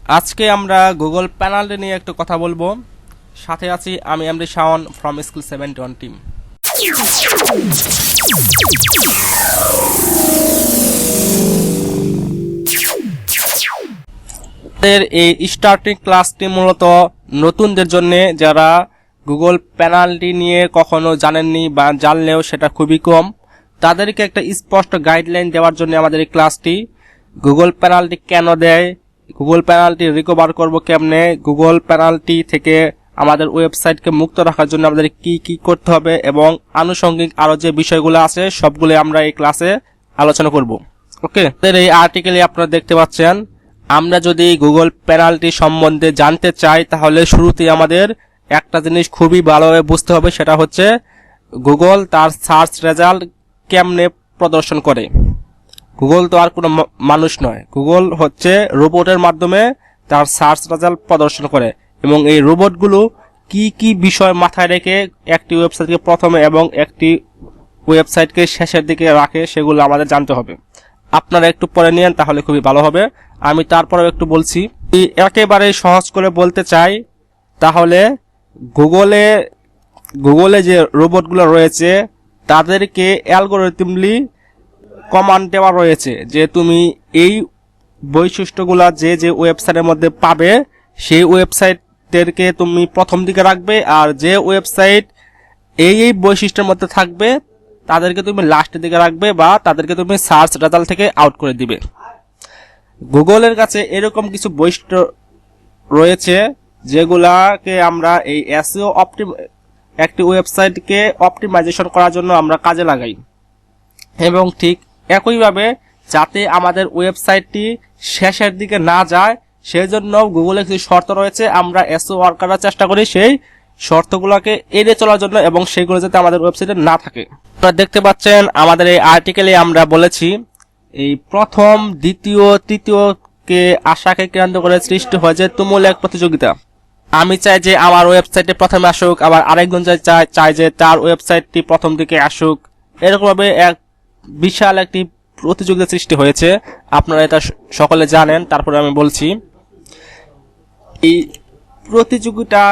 আজকে আমরা Google penalty নিয়ে একটু কথা বলবো। সাথে আছি আমি MD Shaon from school 71 team. এই স্টার্টিং ক্লাসটি মূলত নতুনদের জন্য, যারা গুগল পেনাল্টি নিয়ে কখনো জানেননি বা জানলেও সেটা খুবই কম, তাদেরকে একটা স্পষ্ট গাইডলাইন দেওয়ার জন্য আমাদের এই ক্লাসটি। গুগল পেনাল্টি কেন দেয়, গুগল পেনাল্টি রিকভার করব কেমনে, গুগল পেনাল্টি থেকে আমাদের ওয়েবসাইটকে মুক্ত রাখার জন্য আমাদের কি কি করতে হবে এবং আনুষঙ্গিক আরো যে বিষয়গুলো আছে সবগুলো আমরা এই ক্লাসে আলোচনা করব। ওকে, এই আর্টিকেলে আপনারা দেখতে পাচ্ছেন, আমরা যদি গুগল পেনাল্টি সম্বন্ধে জানতে চাই তাহলে শুরুতেই আমাদের একটা জিনিস খুবই ভালোভাবে বুঝতে হবে, সেটা হচ্ছে গুগল তার সার্চ রেজাল্ট কেমনে প্রদর্শন করে। গুগল তো আর কোনো মানুষ নয়, গুগল হচ্ছে রোবটের মাধ্যমে তার সার্চ রেজাল্ট প্রদর্শন করে এবং এই রোবটগুলো কি কি বিষয় মাথায় রেখে একটি ওয়েবসাইটকে প্রথমে এবং একটি ওয়েবসাইটকে শেষের দিকে রাখে সেগুলো আমাদের জানতে হবে। আপনারা একটু পরে নিয়েন তাহলে খুবই ভালো হবে। আমি তারপরেও একটু বলছি, একেবারে সহজ করে বলতে চাই তাহলে গুগলে যে রোবটগুলো রয়েছে তাদেরকে অ্যালগরিদমলি কমান্ড দেওয়া রয়েছে যে তুমি এই বৈশিষ্ট্যগুলা যে যে ওয়েবসাইটের মধ্যে পাবে সেই ওয়েবসাইটদেরকে তুমি প্রথম দিকে রাখবে, আর যে ওয়েবসাইট এই বৈশিষ্ট্যের মধ্যে থাকবে তাদেরকে তুমি লাস্টের দিকে রাখবে বা তাদেরকে তুমি সার্চ রেজাল্ট থেকে আউট করে দিবে। গুগলের কাছে এরকম কিছু বৈশিষ্ট্য রয়েছে যেগুলাকে আমরা এই এসইও একটি ওয়েবসাইটকে অপটিমাইজেশন করার জন্য আমরা কাজে লাগাই এবং ঠিক একইভাবে যাতে আমাদের ওয়েবসাইটটি শেষের দিকে না যায় সেজন্য গুগলের কিছু শর্ত রয়েছে, আমরা এসইও ওয়ার্কাররা চেষ্টা করি সেই শর্তগুলোকে এড়িয়ে চলার জন্য এবং সেগুলো যাতে আমাদের ওয়েবসাইটে না থাকে। আপনারা দেখতে পাচ্ছেন আমাদের এই আর্টিকেলে আমরা বলেছি এই প্রথম, দ্বিতীয়, তৃতীয়কে আশাকে কেন্দ্র করে সৃষ্টি হয়েছে তুমুল এক প্রতিযোগিতা। আমি চাই যে আমার ওয়েবসাইটে প্রথমে আসুক, আবার আরেকজন চাই যে তার ওয়েবসাইটটি প্রথম দিকে আসুক। এরকমভাবে এক বিশাল একটি প্রতিযোগিতা সৃষ্টি হয়েছে, আপনারা এটা সকলে জানেন। তারপরে আমি বলছি এই প্রতিযোগিতা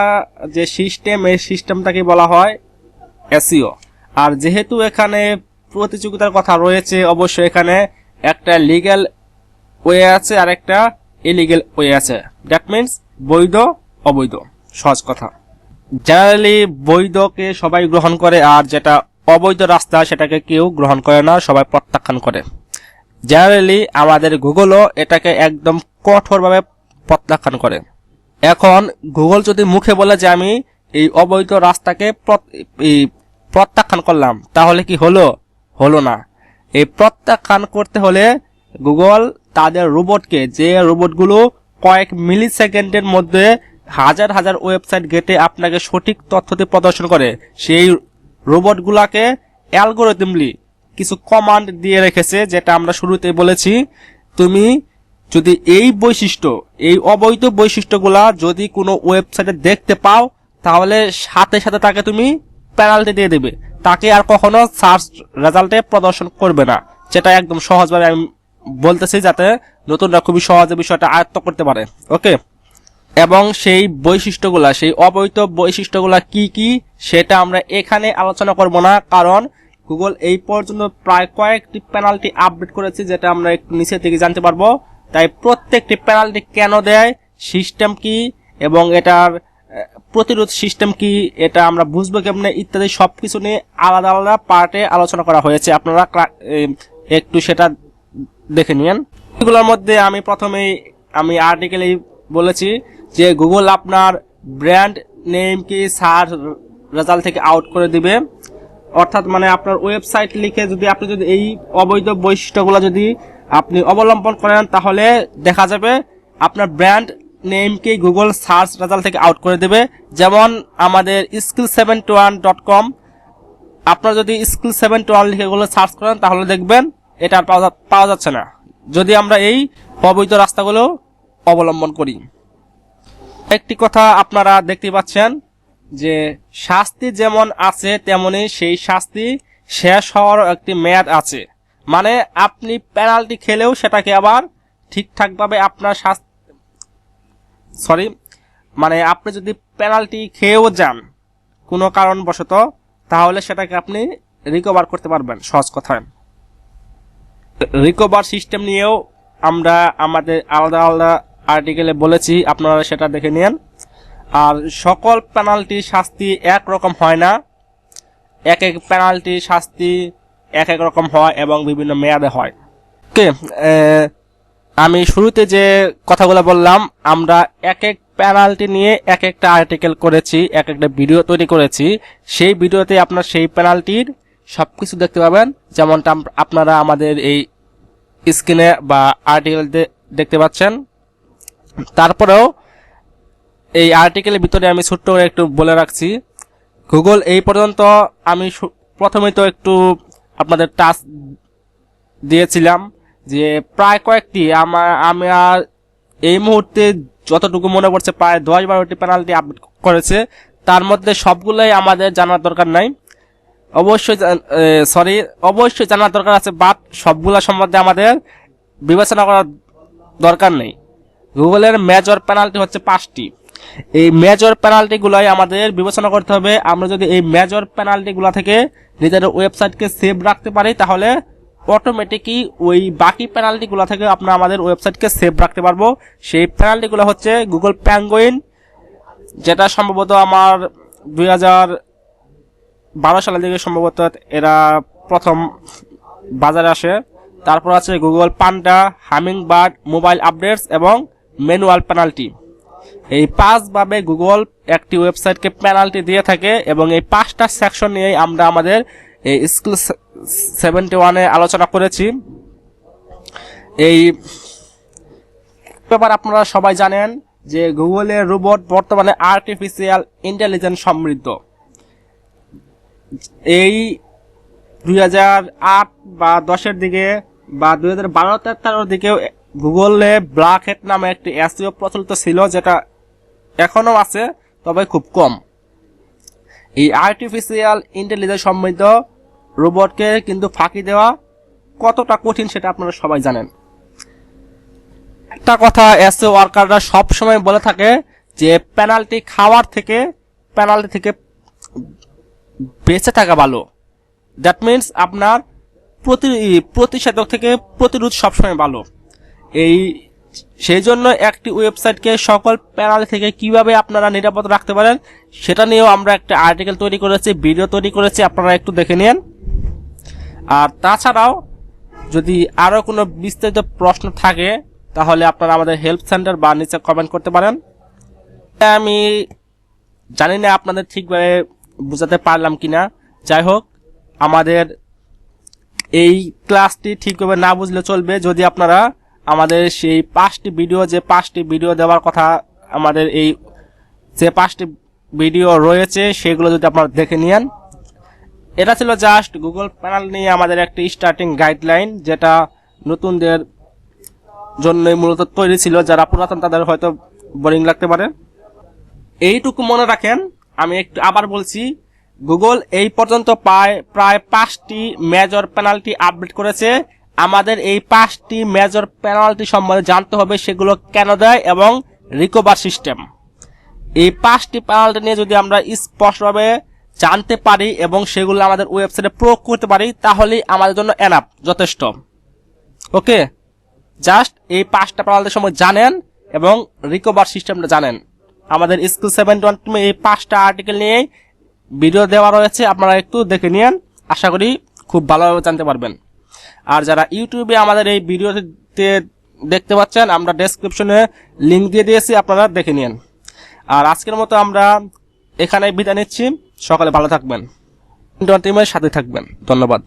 যে সিস্টেম, এই সিস্টেমটাকে বলা হয় এসইও। আর যেহেতু এখানে প্রতিযোগিতার কথা রয়েছে, অবশ্যই এখানে একটা লিগ্যাল ওয়ে আছে আর একটা ইলিগ্যাল ওয়ে আছে। দ্যাট মিনস বৈধ অবৈধ। সহজ কথা, জেনারেলি বৈধকে সবাই গ্রহণ করে আর যেটা অবৈধ রাস্তা সেটাকে কেউ গ্রহণ করে না, সবাই প্রত্যাখ্যান করে। জেনারেলি আমাদের গুগলও এটাকে একদম কঠোরভাবে প্রত্যাখ্যান করে। এখন গুগল যদি মুখে বলে যে আমি এই অবৈধ রাস্তাকে প্রত্যাখ্যান করলাম, তাহলে কি হলো না। এই প্রত্যাখ্যান করতে হলে গুগল তাদের রোবটকে, যে রোবটগুলো কয়েক মিলি সেকেন্ডের মধ্যে হাজার হাজার ওয়েবসাইট ঘেটে আপনাকে সঠিক তথ্যটি প্রদর্শন করে, সেই রোবটগুলাকে অ্যালগরিদমলি কিছু কমান্ড দিয়ে রেখেছে, যেটা আমরা শুরুতেই বলেছি। তুমি যদি এই অবৈধ বৈশিষ্ট্যগুলা যদি কোনো ওয়েবসাইটে দেখতে পাও তাহলে সাথে সাথে তাকে তুমি পেনাল্টি দিয়ে দেবে, তাকে আর কখনো সার্চ রেজাল্টে প্রদর্শন করবে না। যেটা একদম সহজভাবে আমি বলতেছি যাতে নতুনরা খুবই সহজে বিষয়টা আয়ত্ত করতে পারে। ওকে, এবং সেই বৈশিষ্ট্যগুলা, সেই অবৈধ বৈশিষ্ট্যগুলা কি কি সেটা আমরা এখানে আলোচনা করব না, কারণ গুগল এই পর্যন্ত প্রায় কয়েকটি পেনাল্টি আপডেট করেছে যেটা আমরা একটু নিচের দিকে জানতে পারবো। তাই প্রত্যেকটি পেনাল্টি কেন দেয়, সিস্টেম কি এবং এটার প্রতিরোধ সিস্টেম কি, এটা আমরা বুঝবো কেমনে ইত্যাদি সবকিছু নিয়ে আলাদা আলাদা পার্টে আলোচনা করা হয়েছে। আপনারা একটু সেটা দেখে নিন। এগুলোর মধ্যে আমি আর্টিকেলে বলেছি যে গুগল আপনার ব্র্যান্ড নেমকে সার্চ রেজাল্ট থেকে আউট করে দিবে। অর্থাৎ মানে আপনার ওয়েবসাইট লিখে আপনি যদি এই অবৈধ বৈশিষ্ট্যগুলো যদি আপনি অবলম্বন করেন তাহলে দেখা যাবে আপনার ব্র্যান্ড নেমকে গুগল সার্চ রেজাল্ট থেকে আউট করে দেবে। যেমন আমাদের skill721.com, আপনারা যদি skill721 লিখে গুলো সার্চ করেন তাহলে দেখবেন এটা পাওয়া যাচ্ছে না, যদি আমরা এই অবৈধ রাস্তাগুলো অবলম্বন করি। একটি কথা আপনারা দেখতে পাচ্ছেন যে শাস্তি যেমন আছে তেমনি সেই শাস্তি শেষ হওয়ার একটি মেয়াদ আছে। মানে আপনি পেনাল্টি খেলেও সেটাকে আবার ঠিকঠাক ভাবে আপনার সরি, মানে আপনি যদি পেনাল্টি খেয়েও যান কোনো কারণবশত, তাহলে সেটাকে আপনি রিকভার করতে পারবেন। সহজ কথায় রিকভার সিস্টেম নিয়েও আমরা আমাদের আলাদা আলাদা আর্টিকেলে বলেছি, আপনারা সেটা দেখে নিন। আর সকল পেনাল্টি শাস্তি একরকম হয় না, এক এক পেনাল্টি শাস্তি এক এক রকম হয় এবং বিভিন্ন মেয়াদে হয়। ওকে, আমি শুরুতে যে কথাগুলো বললাম, আমরা এক এক পেনাল্টি নিয়ে এক একটা আর্টিকেল করেছি, এক একটা ভিডিও তৈরি করেছি। সেই ভিডিওতে আপনার সেই পেনাল্টির সবকিছু দেখতে পাবেন, যেমনটা আপনারা আমাদের এই স্ক্রিনে বা আর্টিকেল দেখতে পাচ্ছেন। তারপরেও এই আর্টিকেলের ভিতরে আমি ছোট্ট করে একটু বলে রাখছি, গুগল এই পর্যন্ত আমি প্রথমে তো একটু আপনাদের টাস্ক দিয়েছিলাম যে প্রায় কয়েকটি আমার এই মুহূর্তে যতটুকু মনে পড়ছে প্রায় 10-12টি পেনাল্টি আপডেট করেছে। তার মধ্যে সবগুলোই আমাদের জানার দরকার নাই, অবশ্যই জানার দরকার আছে, বাট সবগুলা সম্বন্ধে আমাদের বিবেচনা করার দরকার নেই। গুগলের মেজর পেনাল্টি হচ্ছে 5টি। এই মেজর পেনাল্টি গুলাই আমাদের বিবেচনা করতে হবে। আমরা যদি এই মেজর পেনাল্টি গুলা থেকে নিজেদের ওয়েবসাইটকে সেভ রাখতে পারি, তাহলে অটোমেটিকই ওই বাকি পেনাল্টি গুলা থেকে আমরা আমাদের ওয়েবসাইটকে সেভ রাখতে পারবো। সেই পেনাল্টি গুলা হচ্ছে গুগল প্যাঙ্গুইন, যেটা সম্ভবত আমার 2012 সালের দিকে সম্ভবত এরা প্রথম বাজারে আসে। তারপর আছে গুগল পান্ডা, হামিংবার্ড, মোবাইল আপডেটস এবং ম্যানুয়াল পেনাল্টি। এই 5 ভাবে গুগল একটি ওয়েবসাইটকে পেনাল্টি দিয়ে থাকে এবং এই 5টা সেকশন নিয়ে আমরা আমাদের এই স্কুল 71-এ আলোচনা করেছি। এই ব্যাপার আপনারা সবাই জানেন যে গুগলের রোবট বর্তমানে আর্টিফিশিয়াল ইন্টেলিজেন্স সমৃদ্ধ। এই 2008 বা 10-এর দিকে বা 2012-13 দিকেও গুগলে ব্ল্যাক হেট নামে একটি এসইও প্রচলিত ছিল, যেটা এখনো আছে, তবে খুব কম। এই আর্টিফিশিয়াল ইন্টেলিজেন্স সমৃদ্ধ রোবটকে কিন্তু ফাঁকি দেওয়া কতটা কঠিন সেটা আপনারা সবাই জানেন। একটা কথা এসইও ওয়ার্কাররা সব সময় বলে থাকে যে পেনাল্টি থেকে বেঁচে থাকা ভালো। দ্যাট মিনস আপনার প্রতিষেধক থেকে প্রতিরোধ সবসময় ভালো। সেই জন্য একটি ওয়েবসাইটকে সকল পেনাল্টি থেকে কিভাবে আপনারা নিরাপদ রাখতে পারেন সেটা নিয়েও আমরা একটা আর্টিকেল তৈরি করেছি, ভিডিও তৈরি করেছি, আপনারা একটু দেখে নিন। আর তাছাড়াও যদি আরো কোনো বিস্তারিত প্রশ্ন থাকে তাহলে আপনারা আমাদের হেল্প সেন্টার বা নিচে কমেন্ট করতে পারেন। আমি জানি না আপনাদের ঠিকভাবে বুঝাতে পারলাম কিনা। যাই হোক, আমাদের এই ক্লাসটি ঠিকভাবে না বুঝলে চলবে যদি আপনারা আমাদের সেই 5টি ভিডিও দেওয়ার কথা, আমাদের এই যে 5টি ভিডিও রয়েছে সেগুলো যদি আপনারা দেখে নিন। এটা ছিল জাস্ট গুগল প্যানেল নিয়ে আমাদের একটি স্টার্টিং গাইডলাইন, যেটা নতুনদের জন্যই মূলত তৈরি ছিল। যারা পুরাতন তাদের হয়তো বোরিং লাগতে পারে। এইটুকু মনে রাখেন, আমি একটু আবার বলছি, গুগল এই পর্যন্ত প্রায় 5টি মেজর পেনাল্টি আপডেট করেছে। আমাদের এই 5টি মেজর পেনাল্টি সম্বন্ধে জানতে হবে সেগুলো কেন দেয় এবং রিকভার সিস্টেম। এই 5টি পেনাল্টি নিয়ে যদি আমরা স্পষ্টভাবে জানতে পারি এবং সেগুলো আমাদের ওয়েবসাইটে প্রয়োগ করতে পারি, তাহলেই আমাদের জন্য এনাফ, যথেষ্ট। ওকে, জাস্ট এই 5টা পেনাল্টি সম্বন্ধে জানেন এবং রিকভার সিস্টেমটা জানেন। আমাদের স্কুল 71 টিমে এই 5টা আর্টিকেল নিয়ে ভিডিও দেওয়া রয়েছে, আপনারা একটু দেখে নিন। আশা করি খুব ভালোভাবে জানতে পারবেন। আর যারা ইউটিউবে আমাদের এই ভিডিওতে দেখতে পাচ্ছেন, আমরা ডেসক্রিপশনে লিংক দিয়ে দিয়েছি, আপনারা দেখে নিন। আর আজকের মতো আমরা এখানে বিদায় নিচ্ছি। সকালে ভালো থাকবেন, টিমের সাথে থাকবেন। ধন্যবাদ।